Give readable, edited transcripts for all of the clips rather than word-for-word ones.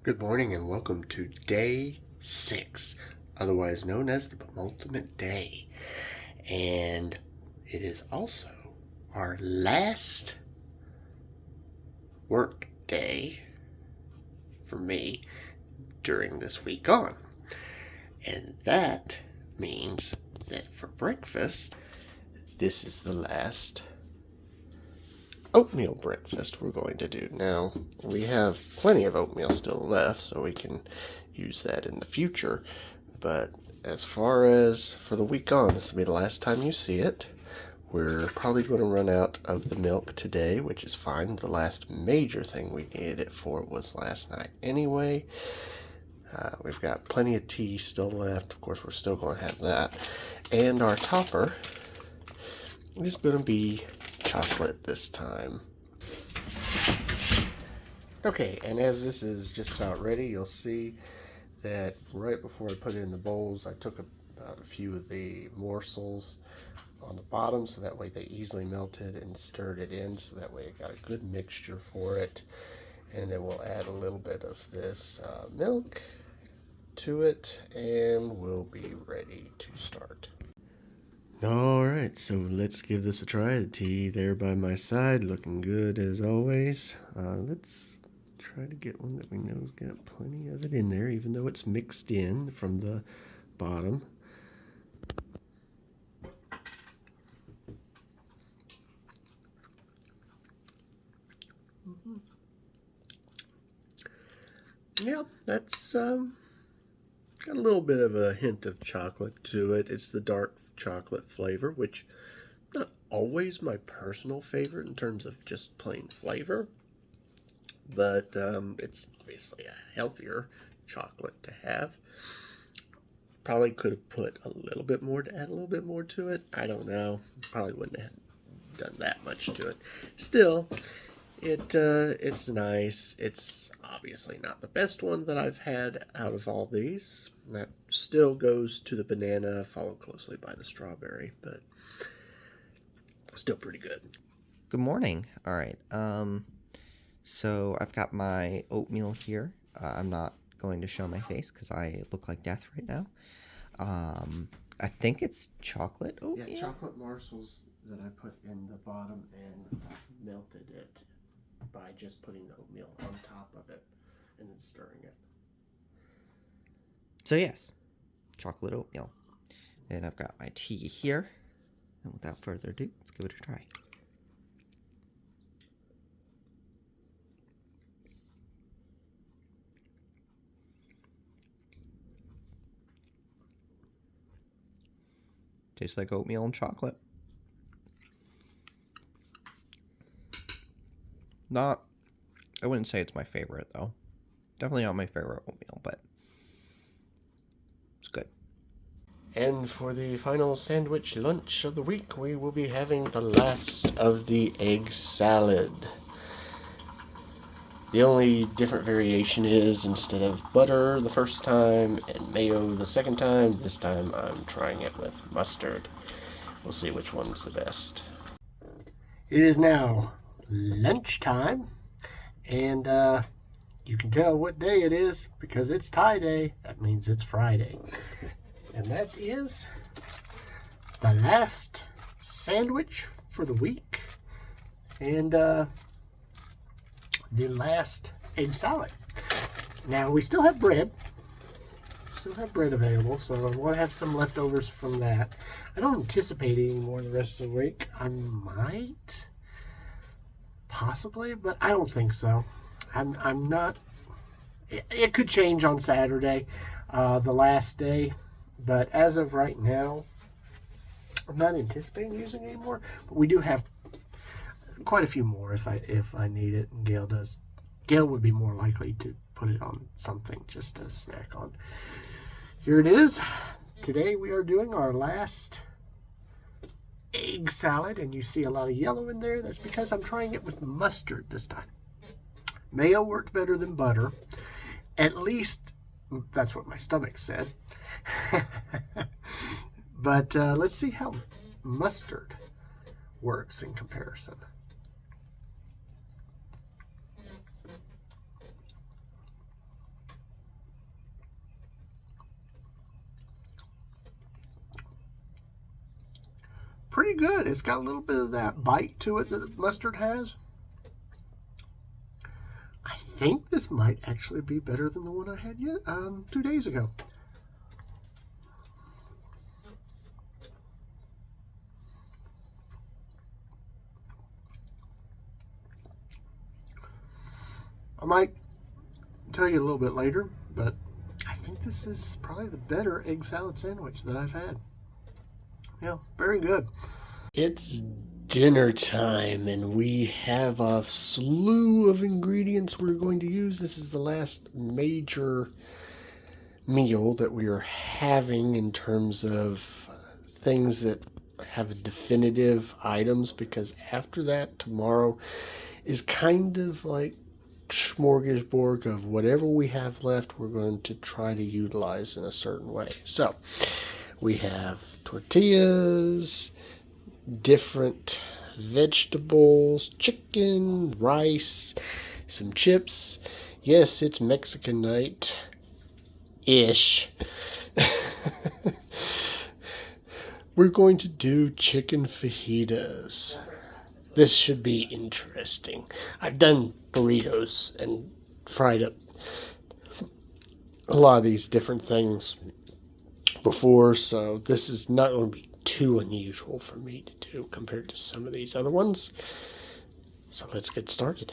Good morning and welcome to day 6, otherwise known as the penultimate day. And it is also our last work day for me during this week on. And that means that for breakfast, this is the last oatmeal breakfast we're going to do. Now, we have plenty of oatmeal still left, so we can use that in the future. But as far as for the week on, this will be the last time you see it. We're probably going to run out of the milk today, which is fine. The last major thing we needed it for was last night anyway. We've got plenty of tea still left. Of course, we're still going to have that. And our topper is going to be chocolate this time. Okay, and as this is just about ready, you'll see that right before I put it in the bowls, I took about a few of the morsels on the bottom so that way they easily melted, and stirred it in so that way it got a good mixture for it. And then we'll add a little bit of this milk to it, and we'll be ready to start. Alright, so let's give this a try. The tea there by my side, looking good as always. Let's try to get one that we know has got plenty of it in there, even though it's mixed in from the bottom. Yeah, that's got a little bit of a hint of chocolate to it. It's the dark chocolate flavor, which not always my personal favorite in terms of just plain flavor, but it's obviously a healthier chocolate to have. Probably could have put a little bit more to add a little bit more to it. I don't know. Probably wouldn't have done that much to it. Still, it's nice. It's obviously not the best one that I've had out of all these. That still goes to the banana, followed closely by the strawberry, but still pretty good. Good morning. All right. So I've got my oatmeal here. I'm not going to show my face because I look like death right now. I think it's chocolate oatmeal. Yeah, chocolate morsels that I put in the bottom and melted it by just putting the oatmeal on top of it and then stirring it. So yes, chocolate oatmeal. And I've got my tea here. And without further ado, let's give it a try. Tastes like oatmeal and chocolate. I wouldn't say it's my favorite though. Definitely not my favorite oatmeal, but it's good. And for the final sandwich lunch of the week, we will be having the last of the egg salad. The only different variation is instead of butter the first time and mayo the second time, this time I'm trying it with mustard. We'll see which one's the best. It is now lunchtime, and you can tell what day it is because it's Thai day. That means it's Friday. And that is the last sandwich for the week, and the last egg salad. Now we still have bread. Available, so I want to have some leftovers from that. I don't anticipate eating more the rest of the week. I might, possibly, but I don't think so. I'm not. It could change on Saturday, the last day, but as of right now, I'm not anticipating using any more. But we do have quite a few more if I need it, and Gale would be more likely to put it on something just to snack on. Here it is. Today we are doing our last egg salad, and you see a lot of yellow in there. That's because I'm trying it with mustard this time. Mayo worked better than butter. At least that's what my stomach said. But let's see how mustard works in comparison. pretty good. It's got a little bit of that bite to it that the mustard has. I think this might actually be better than the one I had 2 days ago. I might tell you a little bit later, but I think this is probably the better egg salad sandwich that I've had. Yeah, very good. It's dinner time, and we have a slew of ingredients we're going to use. This is the last major meal that we are having in terms of things that have definitive items, because after that, tomorrow is kind of like smorgasbord of whatever we have left, we're going to try to utilize in a certain way. So we have tortillas, different vegetables, chicken, rice, some chips. Yes, it's Mexican night ish. We're going to do chicken fajitas. This should be interesting. I've done burritos and fried up a lot of these different things before, so this is not going to be too unusual for me to do compared to some of these other ones. So let's get started.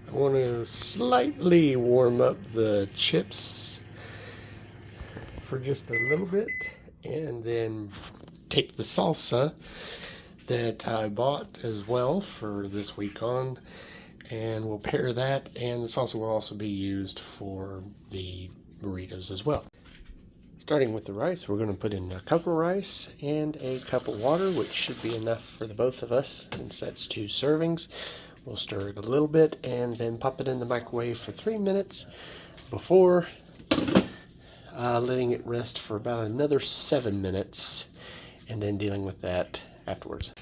I want to slightly warm up the chips for just a little bit, and then take the salsa that I bought as well for this week on, and we'll pair that, and the salsa will also be used for the burritos as well. Starting with the rice, we're going to put in a cup of rice and a cup of water, which should be enough for the both of us since that's 2 servings. We'll stir it a little bit and then pop it in the microwave for 3 minutes before letting it rest for about another 7 minutes, and then dealing with that afterwards.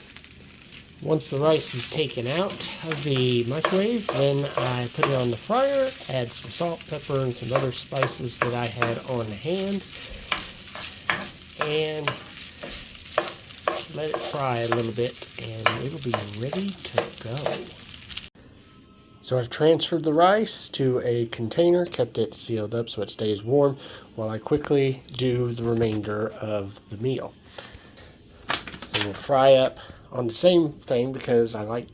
Once the rice is taken out of the microwave, then I put it on the fryer, add some salt, pepper, and some other spices that I had on hand, and let it fry a little bit, and it'll be ready to go. So I've transferred the rice to a container, kept it sealed up so it stays warm, while I quickly do the remainder of the meal. So we'll fry up on the same thing because I like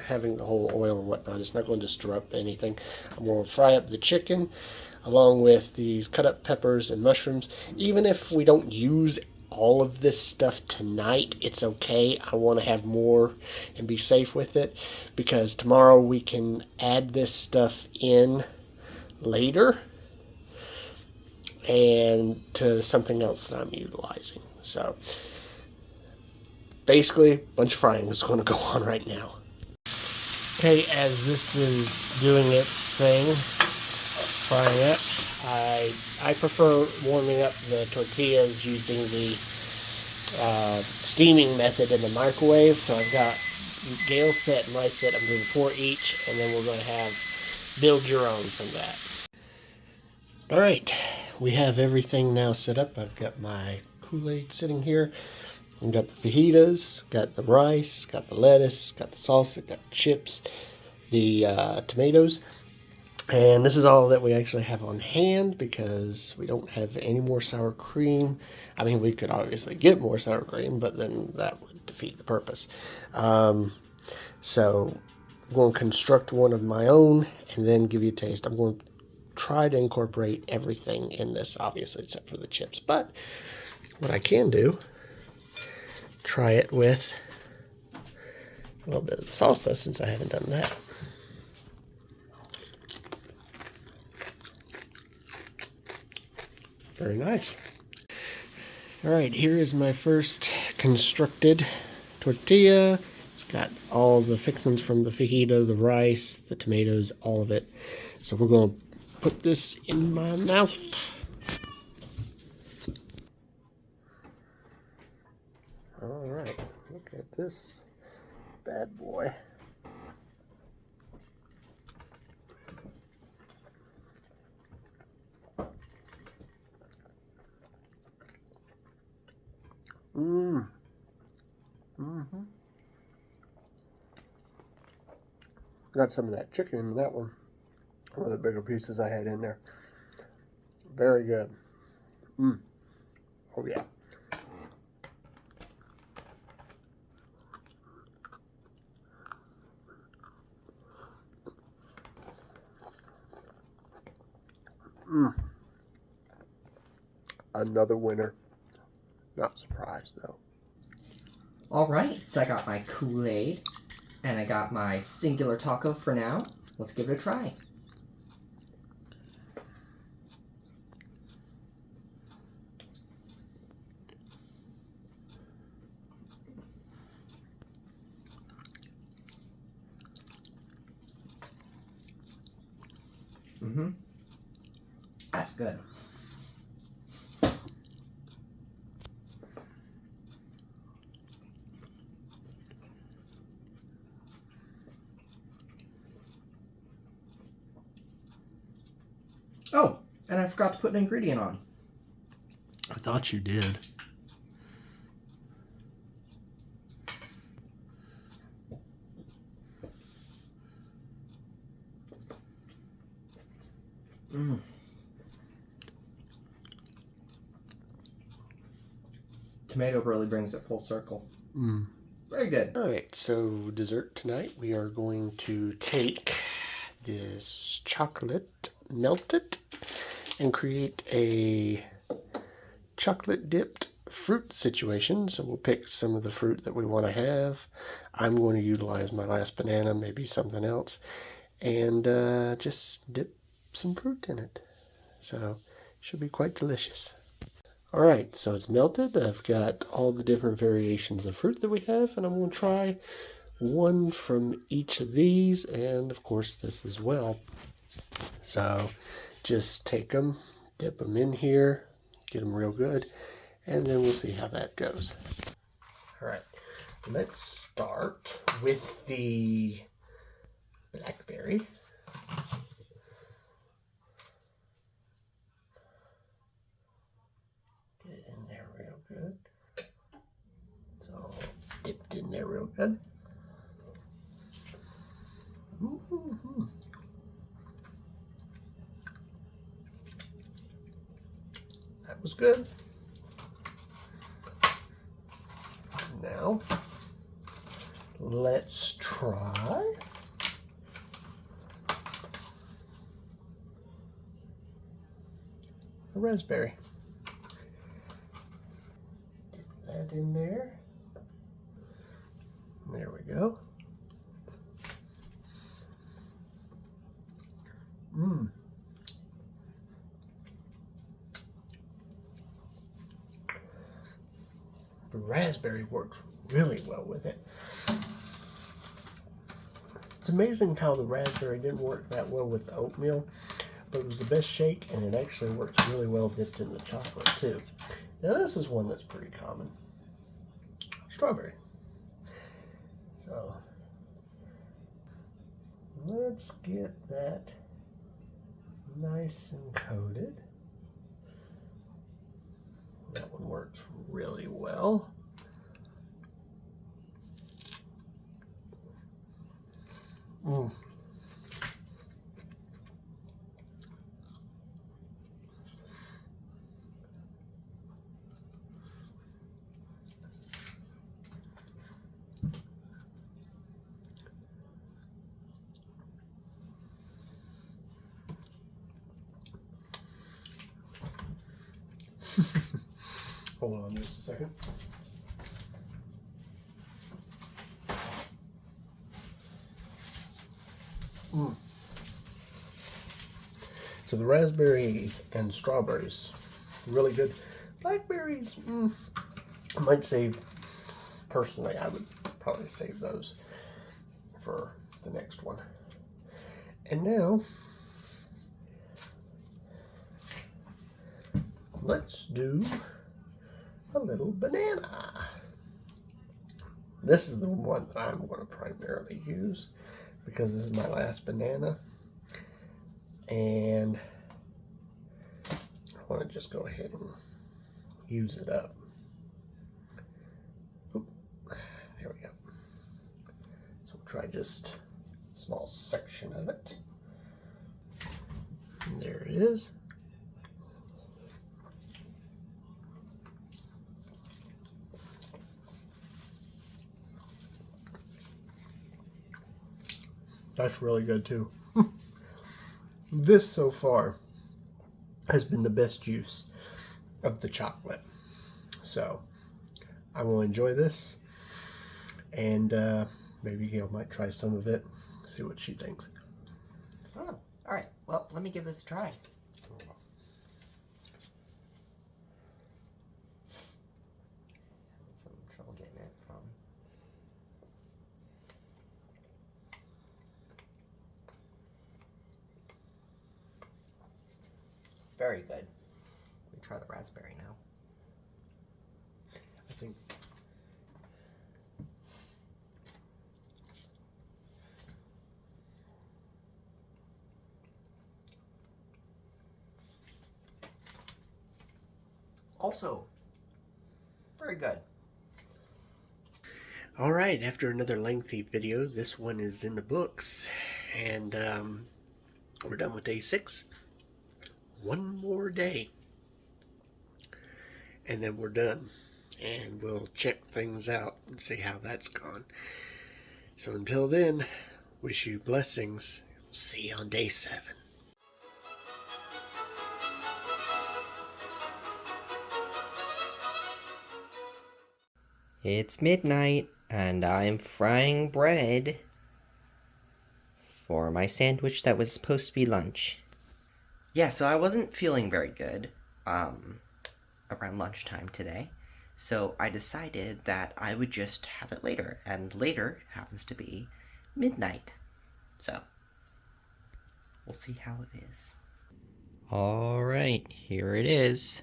having the whole oil and whatnot. It's not going to stir up anything. I'm going to fry up the chicken along with these cut up peppers and mushrooms. Even if we don't use all of this stuff tonight, it's okay. I want to have more and be safe with it, because tomorrow we can add this stuff in later and to something else that I'm utilizing. So basically, a bunch of frying is going to go on right now. Okay, as this is doing its thing, frying up, I prefer warming up the tortillas using the steaming method in the microwave. So I've got Gale set and rice set. I'm doing 4 each, and then we're going to have build your own from that. All right, we have everything now set up. I've got my Kool-Aid sitting here. I've got the fajitas, got the rice, got the lettuce, got the salsa, got the chips, the tomatoes. And this is all that we actually have on hand because we don't have any more sour cream. I mean, we could obviously get more sour cream, but then that would defeat the purpose. So I'm going to construct one of my own and then give you a taste. I'm going to try to incorporate everything in this, obviously, except for the chips. But what I can do, try it with a little bit of the salsa since I haven't done that. Very nice. All right, here is my first constructed tortilla. It's got all the fixings from the fajita, the rice, the tomatoes, all of it. So we're going to put this in my mouth. All right, look at this bad boy. Got some of that chicken in that one. One of the bigger pieces I had in there. Very good. Oh yeah. Another winner. Not surprised though. Alright, so I got my Kool-Aid, and I got my singular taco for now. Let's give it a try. That's good. Oh, and I forgot to put an ingredient on. I thought you did. Tomato really brings it full circle. Very good. All right, so dessert tonight, we are going to take this chocolate, melt it, and create a chocolate dipped fruit situation. So we'll pick some of the fruit that we want to have. I'm going to utilize my last banana, maybe something else, and just dip some fruit in it. So it should be quite delicious. All right, so it's melted. I've got all the different variations of fruit that we have, and I'm going to try one from each of these, and of course this as well. So just take them, dip them in here, get them real good, and then we'll see how that goes. All right, let's start with the blackberry. Get it in there real good. So dipped in there real good. That was good. Now, let's try a raspberry. Dip that in there. There we go. The raspberry works really well with it. It's amazing how the raspberry didn't work that well with the oatmeal, but it was the best shake, and it actually works really well dipped in the chocolate too. Now this is one that's pretty common. Strawberry. So let's get that nice and coated. That one works really well. Hold on just a second. So the raspberries and strawberries, really good. Blackberries, I might save, personally, I would probably save those for the next one. And now, let's do a little banana. This is the one that I'm going to primarily use because this is my last banana. And I want to just go ahead and use it up. Oop, there we go. So we'll try just small section of it. And there it is. That's really good too. This so far has been the best use of the chocolate. So I will enjoy this, and maybe Gail might try some of it, see what she thinks. Oh, all right. Well, let me give this a try. Had some trouble getting it from. Very good. We try the raspberry now. I think Also, very good. all right, after another lengthy video, this one is in the books, and we're done with day 6. One more day, and then we're done, and we'll check things out and see how that's gone. So until then, wish you blessings. See you on day 7. It's midnight, and I'm frying bread for my sandwich that was supposed to be lunch. Yeah, so I wasn't feeling very good around lunchtime today, so I decided that I would just have it later, and later happens to be midnight. So, we'll see how it is. Alright, here it is.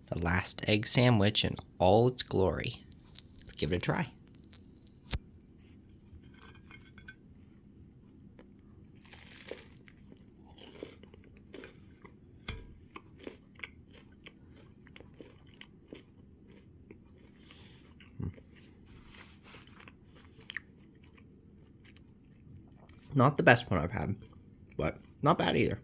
The last egg sandwich in all its glory. Let's give it a try. Not the best one I've had, but not bad either.